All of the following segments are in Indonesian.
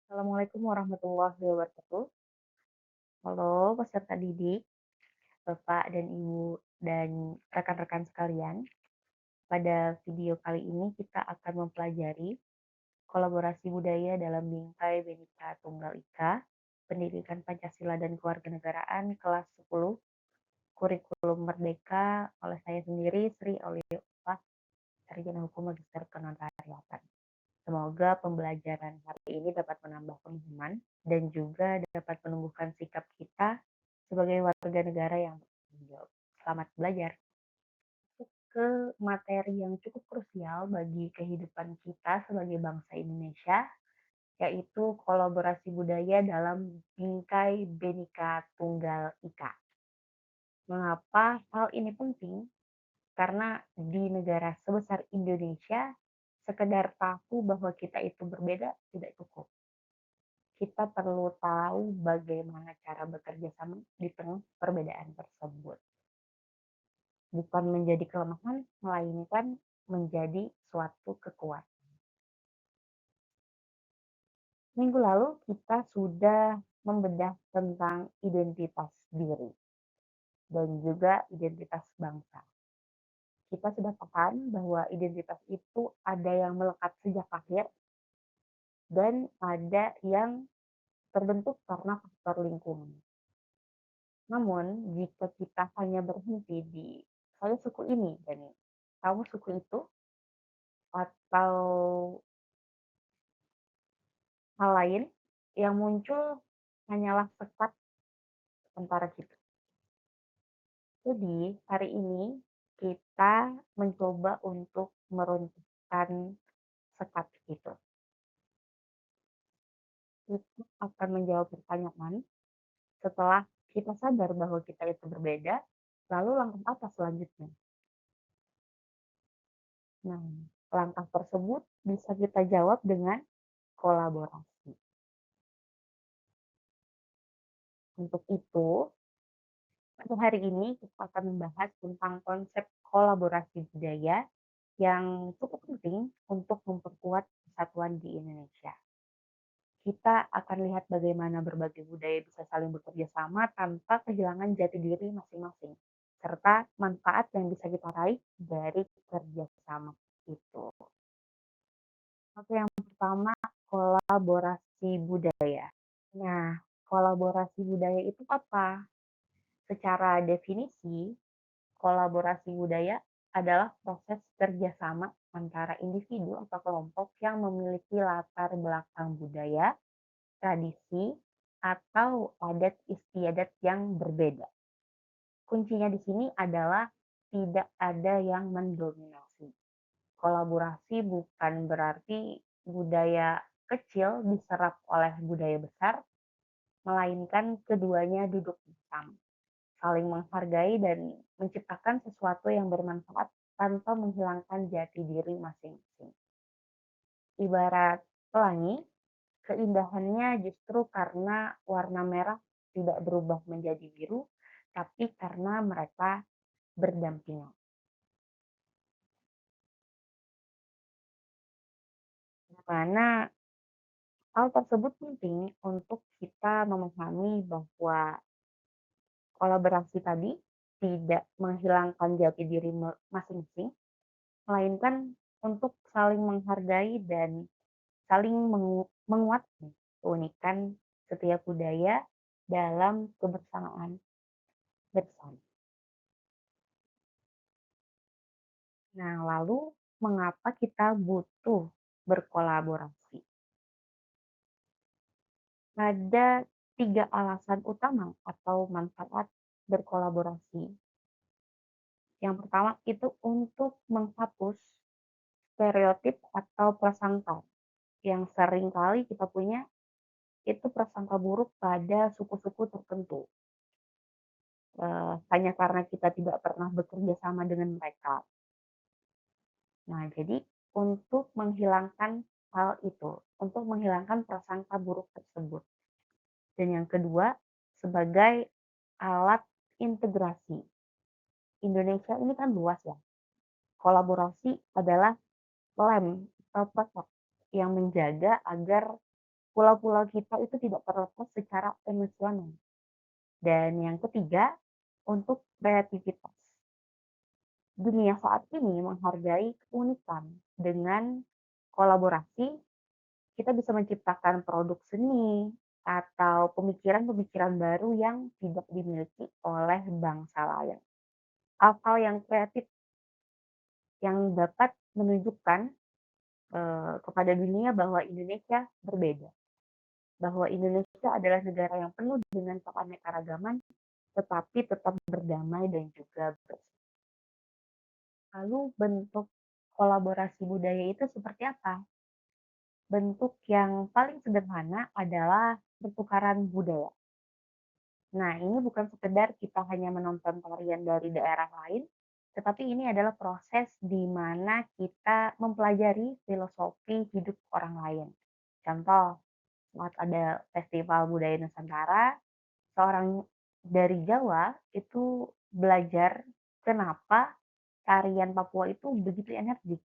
Assalamualaikum warahmatullahi wabarakatuh. Halo peserta didik, Bapak dan Ibu dan rekan-rekan sekalian. Pada video kali ini kita akan mempelajari kolaborasi budaya dalam Bingkai Bhinneka Tunggal Ika, Pendidikan Pancasila dan Kewarganegaraan kelas 10, Kurikulum Merdeka oleh saya sendiri Sri Aulia Ulfa, Sarjana Hukum Magister Kenotariatan. Semoga pembelajaran hari ini dapat menambah pemahaman dan juga dapat menumbuhkan sikap kita sebagai warga negara yang bertanggung jawab. Selamat belajar. Ke materi yang cukup krusial bagi kehidupan kita sebagai bangsa Indonesia, yaitu kolaborasi budaya dalam Bingkai Bhinneka Tunggal Ika. Mengapa hal ini penting? Karena di negara sebesar Indonesia, sekedar tahu bahwa kita itu berbeda tidak cukup. Kita perlu tahu bagaimana cara bekerja sama di tengah perbedaan tersebut. Bukan menjadi kelemahan, melainkan menjadi suatu kekuatan. Minggu lalu kita sudah membedah tentang identitas diri dan juga identitas bangsa. Kita sudah paham bahwa identitas itu ada yang melekat sejak lahir dan ada yang terbentuk karena faktor lingkungan. Namun, jika kita hanya berhenti di saya suku ini dan kamu suku itu, atau hal lain, yang muncul hanyalah sekat antara kita. Jadi, hari ini kita mencoba untuk meruntuhkan sekat itu. Kita akan menjawab pertanyaan setelah kita sadar bahwa kita itu berbeda, lalu langkah apa selanjutnya? Nah, langkah tersebut bisa kita jawab dengan kolaborasi. Untuk itu, pada hari ini kita akan membahas tentang konsep kolaborasi budaya yang cukup penting untuk memperkuat persatuan di Indonesia. Kita akan lihat bagaimana berbagai budaya bisa saling bekerja sama tanpa kehilangan jati diri masing-masing, serta manfaat yang bisa kita raih dari kerjasama itu. Oke, yang pertama, kolaborasi budaya. Nah, kolaborasi budaya itu apa? Secara definisi, kolaborasi budaya adalah proses kerjasama antara individu atau kelompok yang memiliki latar belakang budaya, tradisi, atau adat istiadat yang berbeda. Kuncinya di sini adalah tidak ada yang mendominasi. Kolaborasi bukan berarti budaya kecil diserap oleh budaya besar, melainkan keduanya duduk bersama, saling menghargai dan menciptakan sesuatu yang bermanfaat tanpa menghilangkan jati diri masing-masing. Ibarat pelangi, keindahannya justru karena warna merah tidak berubah menjadi biru, tapi karena mereka berdampingan. Dimana hal tersebut penting untuk kita memahami bahwa kolaborasi tadi tidak menghilangkan jati diri masing-masing, melainkan untuk saling menghargai dan saling menguatkan keunikan setiap budaya dalam kebersamaan bersama. Nah, lalu mengapa kita butuh berkolaborasi? Ada 3 alasan utama atau manfaat berkolaborasi. Yang pertama itu untuk menghapus stereotip atau prasangka yang sering kali kita punya, itu prasangka buruk pada suku-suku tertentu. Hanya karena kita tidak pernah bekerja sama dengan mereka. Nah, jadi untuk menghilangkan hal itu, untuk menghilangkan prasangka buruk tersebut. Dan yang kedua, sebagai alat integrasi. Indonesia ini kan luas ya. Kolaborasi adalah lem atau pelengkap yang menjaga agar pulau-pulau kita itu tidak terlepas secara emosional. Dan yang ketiga, untuk kreativitas. Dunia saat ini menghargai keunikan. Dengan kolaborasi, kita bisa menciptakan produk seni atau pemikiran-pemikiran baru yang tidak dimiliki oleh bangsa lain. Hal-hal yang kreatif yang dapat menunjukkan kepada dunia bahwa Indonesia berbeda, bahwa Indonesia adalah negara yang penuh dengan keanekaragaman, tetapi tetap berdamai dan juga bersih. Lalu bentuk kolaborasi budaya itu seperti apa? Bentuk yang paling sederhana adalah pertukaran budaya. Nah, ini bukan sekedar kita hanya menonton tarian dari daerah lain, tetapi ini adalah proses di mana kita mempelajari filosofi hidup orang lain. Contoh, saat ada festival budaya Nusantara, seorang dari Jawa itu belajar kenapa tarian Papua itu begitu energik.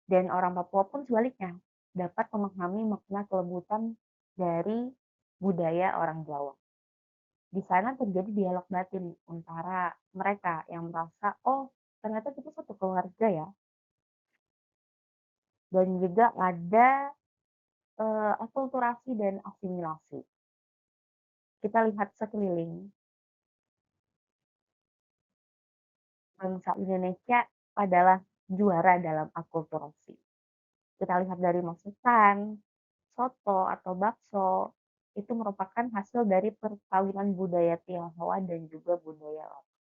Dan orang Papua pun sebaliknya dapat memahami makna kelembutan dari budaya orang Jawa. Di sana terjadi dialog batin antara mereka yang merasa, oh ternyata kita satu keluarga ya. Dan juga ada akulturasi dan asimilasi. Kita lihat sekeliling, bangsa Indonesia adalah juara dalam akulturasi. Kita lihat dari masakan, soto atau bakso, itu merupakan hasil dari perkawinan budaya Tionghoa dan juga budaya lokal.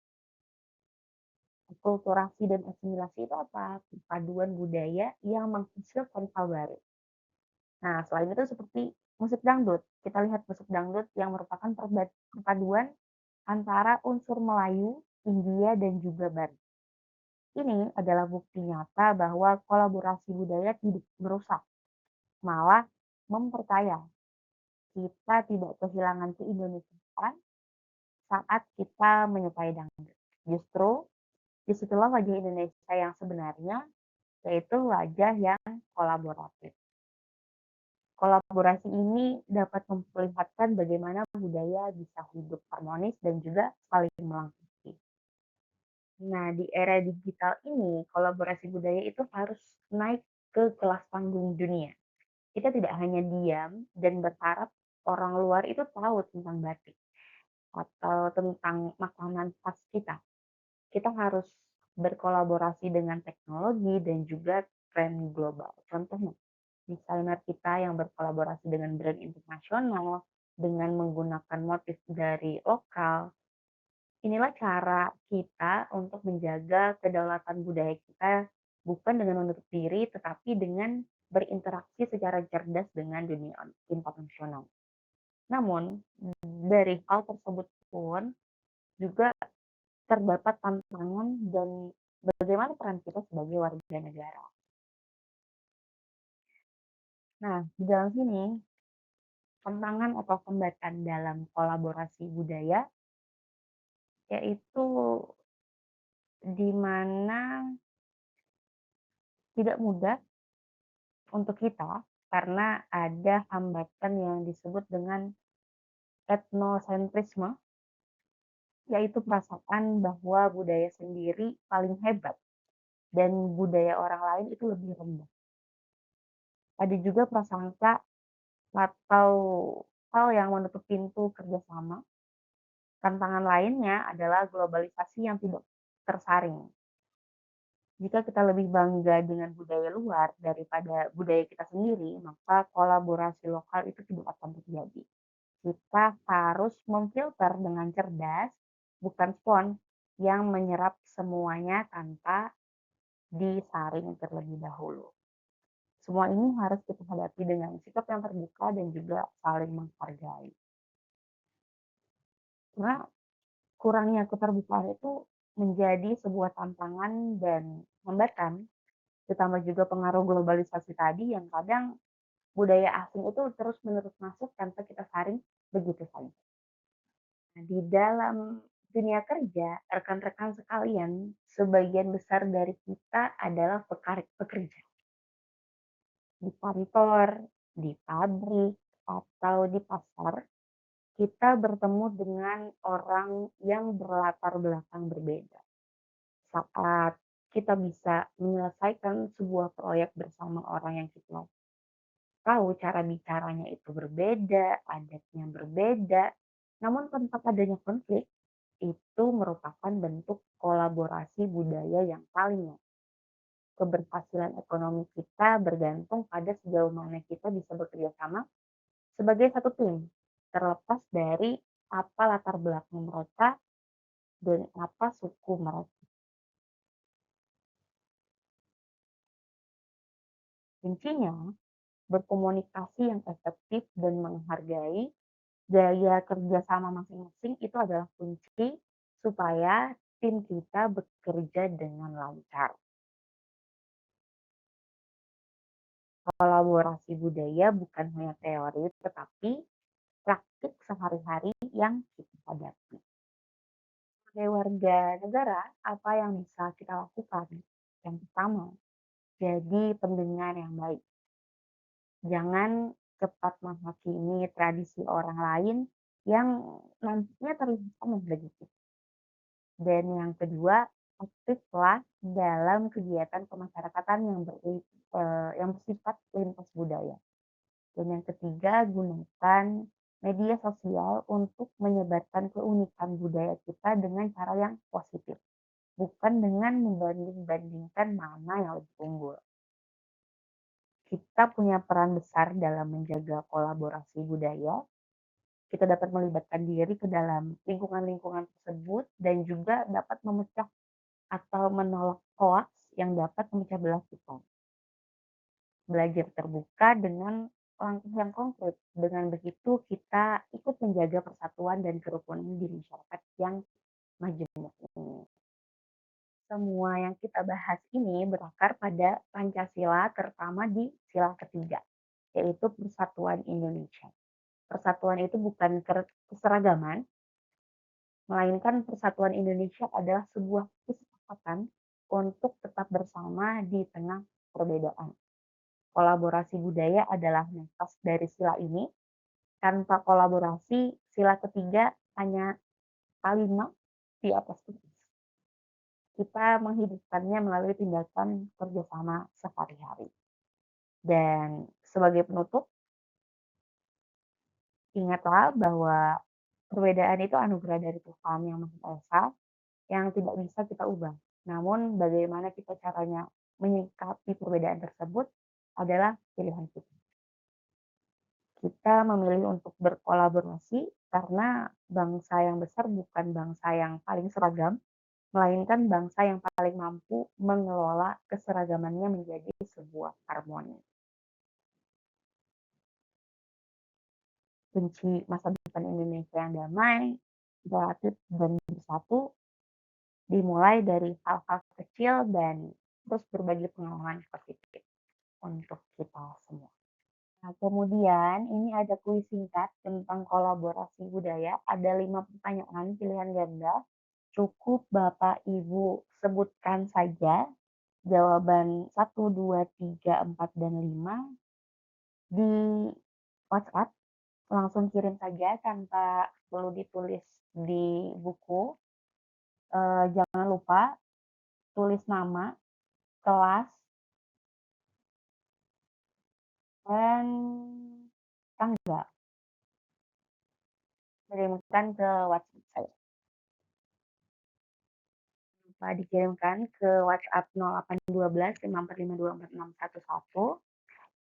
Akulturasi dan asimilasi itu apa? Paduan budaya yang menghasilkan hal baru. Nah, selain itu seperti musik dangdut. Kita lihat musik dangdut yang merupakan perpaduan antara unsur Melayu, India, dan juga Barat. Ini adalah bukti nyata bahwa kolaborasi budaya tidak merusak, malah memperkaya. Kita tidak kehilangan keindonesiaan saat kita menyukai dangdut. Justru disitulah wajah Indonesia yang sebenarnya, yaitu wajah yang kolaboratif. Kolaborasi ini dapat memperlihatkan bagaimana budaya bisa hidup harmonis dan juga saling melengkapi. Nah, di era digital ini, kolaborasi budaya itu harus naik ke kelas panggung dunia. Kita tidak hanya diam dan berharap orang luar itu tahu tentang batik atau tentang makanan khas kita. Kita harus berkolaborasi dengan teknologi dan juga tren global. Contohnya, desainer kita yang berkolaborasi dengan brand internasional dengan menggunakan motif dari lokal. Inilah cara kita untuk menjaga kedaulatan budaya kita bukan dengan menutup diri tetapi dengan berinteraksi secara cerdas dengan dunia internasional. Namun, dari hal tersebut pun juga terdapat tantangan dan bagaimana peran kita sebagai warga negara. Nah, di dalam sini tantangan atau hambatan dalam kolaborasi budaya yaitu di mana tidak mudah untuk kita karena ada hambatan yang disebut dengan etnosentrisme, yaitu perasaan bahwa budaya sendiri paling hebat dan budaya orang lain itu lebih rendah. Ada juga prasangka atau hal yang menutup pintu kerjasama. Tantangan lainnya adalah globalisasi yang tidak tersaring. Jika kita lebih bangga dengan budaya luar daripada budaya kita sendiri, maka kolaborasi lokal itu tidak akan terjadi. Kita harus memfilter dengan cerdas, bukan spons yang menyerap semuanya tanpa disaring terlebih dahulu. Semua ini harus kita hadapi dengan sikap yang terbuka dan juga saling menghargai. Karena kurangnya keterbukaan itu menjadi sebuah tantangan dan hambatan, ditambah juga pengaruh globalisasi tadi yang kadang budaya asing itu terus-menerus masuk tanpa kita saring begitu saja. Nah, di dalam dunia kerja, rekan-rekan sekalian, sebagian besar dari kita adalah pekerja. Di kantor, di pabrik, atau di pasar, kita bertemu dengan orang yang berlatar belakang berbeda. Saat kita bisa menyelesaikan sebuah proyek bersama orang yang kita tahu cara bicaranya itu berbeda, adatnya berbeda, namun tanpa adanya konflik, itu merupakan bentuk kolaborasi budaya yang paling nyata. Keberhasilan ekonomi kita bergantung pada sejauh mana kita bisa bekerja sama sebagai satu tim, terlepas dari apa latar belakang mereka dan apa suku mereka. Kuncinya, berkomunikasi yang efektif dan menghargai gaya kerjasama masing-masing itu adalah kunci supaya tim kita bekerja dengan lancar. Kolaborasi budaya bukan hanya teori, tetapi praktik sehari-hari yang kita hadapi. Sebagai warga negara, apa yang bisa kita lakukan? Yang pertama, jadi pendengar yang baik. Jangan cepat menghakimi tradisi orang lain yang nantinya terlihat aneh bagi kita. Dan yang kedua, aktiflah dalam kegiatan kemasyarakatan yang bersifat lintas budaya. Dan yang ketiga, gunakan media sosial untuk menyebarkan keunikan budaya kita dengan cara yang positif, bukan dengan membanding-bandingkan mana yang lebih unggul. Kita punya peran besar dalam menjaga kolaborasi budaya. Kita dapat melibatkan diri ke dalam lingkungan-lingkungan tersebut dan juga dapat memecah atau menolak hoaks yang dapat memecah belah kita. Belajar terbuka dengan langkah yang konkret. Dengan begitu kita ikut menjaga persatuan dan kerukunan di masyarakat yang majemuk ini. Semua yang kita bahas ini berakar pada Pancasila, terutama di sila ketiga, yaitu Persatuan Indonesia. Persatuan itu bukan keseragaman, melainkan Persatuan Indonesia adalah sebuah kesepakatan untuk tetap bersama di tengah perbedaan. Kolaborasi budaya adalah nafas dari sila ini. Tanpa kolaborasi, sila ketiga hanya kalimat di atas kertas. Kita menghidupkannya melalui tindakan kerjasama sehari-hari. Dan sebagai penutup, ingatlah bahwa perbedaan itu anugerah dari Tuhan yang Maha Esa yang tidak bisa kita ubah. Namun bagaimana kita caranya menyikapi perbedaan tersebut adalah pilihan kita. Kita memilih untuk berkolaborasi karena bangsa yang besar bukan bangsa yang paling seragam, melainkan bangsa yang paling mampu mengelola keseragamannya menjadi sebuah harmoni. Kunci masa depan Indonesia yang damai, kreatif, dan bersatu dimulai dari hal-hal kecil dan terus berbagi pengalaman positif untuk kita semua. Nah, kemudian ini ada kuis singkat tentang kolaborasi budaya. Ada 5 pertanyaan pilihan ganda. Cukup Bapak Ibu sebutkan saja jawaban 1, 2, 3, 4, dan 5 di WhatsApp. Langsung kirim saja tanpa perlu ditulis di buku. Jangan lupa tulis nama, kelas, dan tanggal. Kirimkan ke WhatsApp saya. Lupa dikirimkan ke WhatsApp 0812 5452461.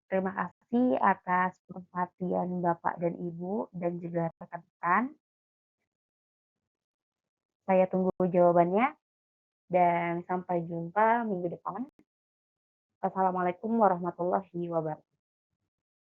Terima kasih atas perhatian Bapak dan Ibu dan juga rekan-rekan. Saya tunggu jawabannya dan sampai jumpa minggu depan. Assalamualaikum warahmatullahi wabarakatuh.